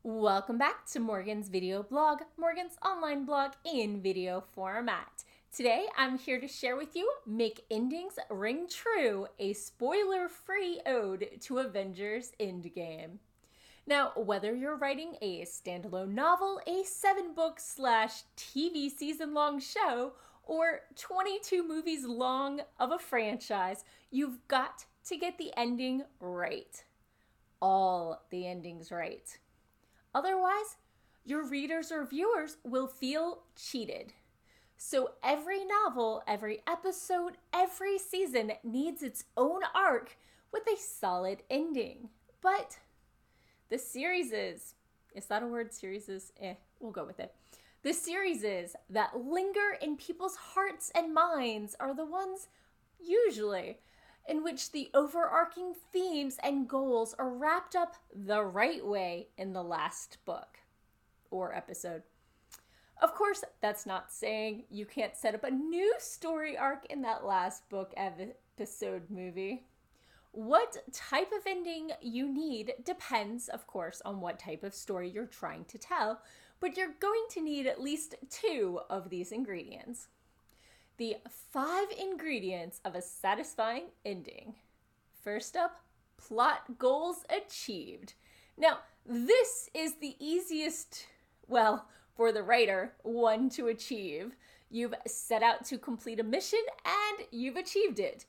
Welcome back to Morgan's video blog, Morgan's online blog in video format. Today I'm here to share with you Make Endings Ring True, a spoiler-free ode to Avengers Endgame. Now, whether you're writing a standalone novel, a 7-book/TV season-long show, or 22 movies long of a franchise, you've got to get the ending right. All the endings right. Otherwise, your readers or viewers will feel cheated. So every novel, every episode, every season needs its own arc with a solid ending. But the series is that a word? Series is, we'll go with it. The series that linger in people's hearts and minds are the ones, usually, in which the overarching themes and goals are wrapped up the right way in the last book or episode. Of course, that's not saying you can't set up a new story arc in that last book, episode, movie. What type of ending you need depends, of course, on what type of story you're trying to tell, but you're going to need at least 2 of these ingredients. The 5 ingredients of a satisfying ending. First up, plot goals achieved. Now, this is the easiest, well, for the writer, one to achieve. You've set out to complete a mission and you've achieved it.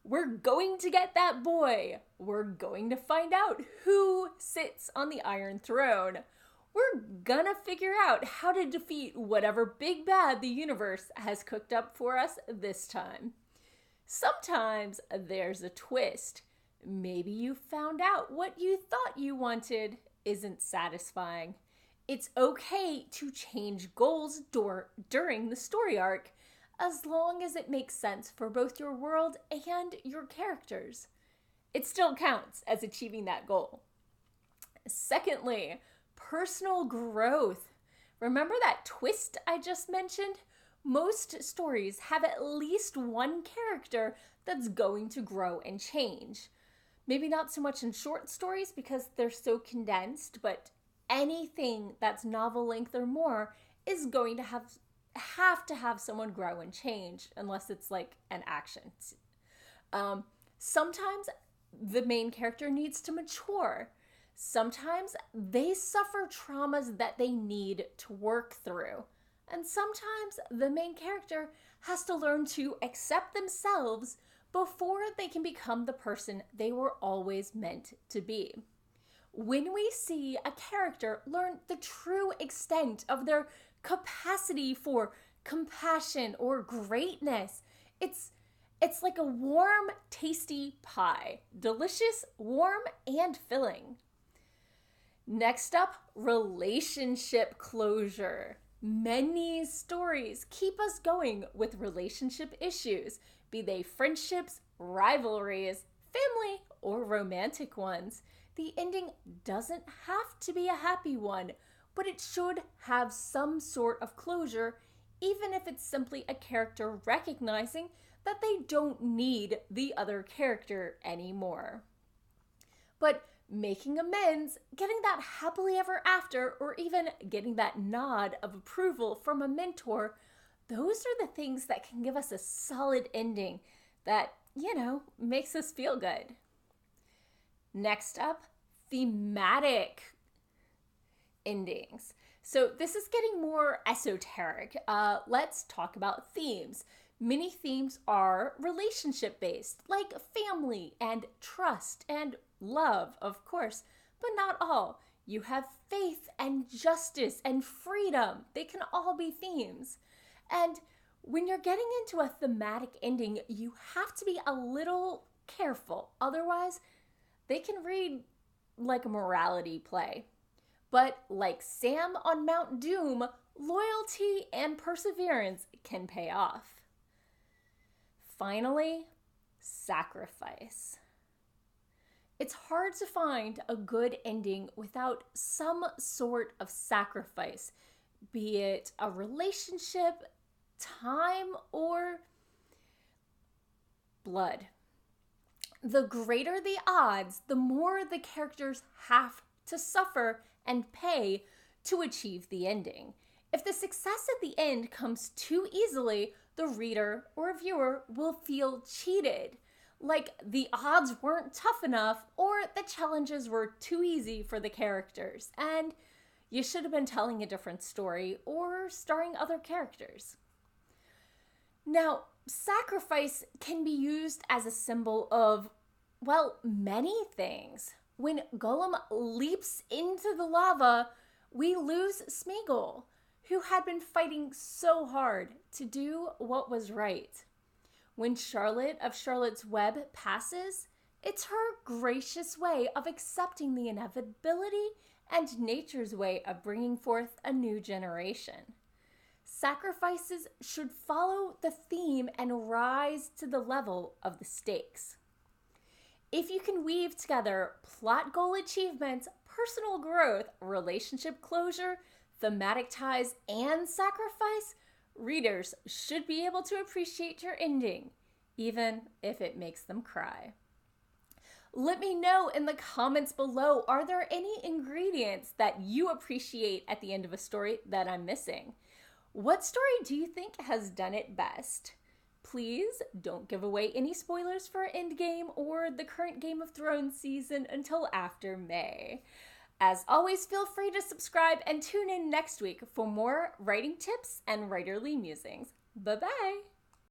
We're going to get that boy. We're going to find out who sits on the Iron Throne. We're gonna figure out how to defeat whatever big bad the universe has cooked up for us this time. Sometimes there's a twist. Maybe you found out what you thought you wanted isn't satisfying. It's okay to change goals during the story arc, as long as it makes sense for both your world and your characters. It still counts as achieving that goal. Secondly, personal growth. Remember that twist I just mentioned? Most stories have at least one character that's going to grow and change. Maybe not so much in short stories because they're so condensed, but anything that's novel length or more is going to have to have someone grow and change, unless it's like an action. Sometimes the main character needs to mature. Sometimes they suffer traumas that they need to work through. And sometimes the main character has to learn to accept themselves before they can become the person they were always meant to be. When we see a character learn the true extent of their capacity for compassion or greatness, it's like a warm, tasty pie. Delicious, warm, and filling. Next up, relationship closure. Many stories keep us going with relationship issues, be they friendships, rivalries, family, or romantic ones. The ending doesn't have to be a happy one, but it should have some sort of closure, even if it's simply a character recognizing that they don't need the other character anymore. But making amends, getting that happily ever after, or even getting that nod of approval from a mentor, those are the things that can give us a solid ending that, makes us feel good. Next up, thematic endings. So this is getting more esoteric. Let's talk about themes. Many themes are relationship-based, like family and trust and love, of course, but not all. You have faith and justice and freedom. They can all be themes. And when you're getting into a thematic ending, you have to be a little careful. Otherwise, they can read like a morality play. But like Sam on Mount Doom, loyalty and perseverance can pay off. Finally, sacrifice. It's hard to find a good ending without some sort of sacrifice, be it a relationship, time, or blood. The greater the odds, the more the characters have to suffer and pay to achieve the ending. If the success at the end comes too easily, the reader or viewer will feel cheated, like the odds weren't tough enough or the challenges were too easy for the characters, and you should have been telling a different story or starring other characters. Now, sacrifice can be used as a symbol of, well, many things. When Gollum leaps into the lava, we lose Smeagol, who had been fighting so hard to do what was right. When Charlotte of Charlotte's Web passes, it's her gracious way of accepting the inevitability and nature's way of bringing forth a new generation. Sacrifices should follow the theme and rise to the level of the stakes. If you can weave together plot goal achievement, personal growth, relationship closure, thematic ties, and sacrifice, readers should be able to appreciate your ending, even if it makes them cry. Let me know in the comments below, are there any ingredients that you appreciate at the end of a story that I'm missing? What story do you think has done it best? Please don't give away any spoilers for Endgame or the current Game of Thrones season until after May. As always, feel free to subscribe and tune in next week for more writing tips and writerly musings. Bye-bye!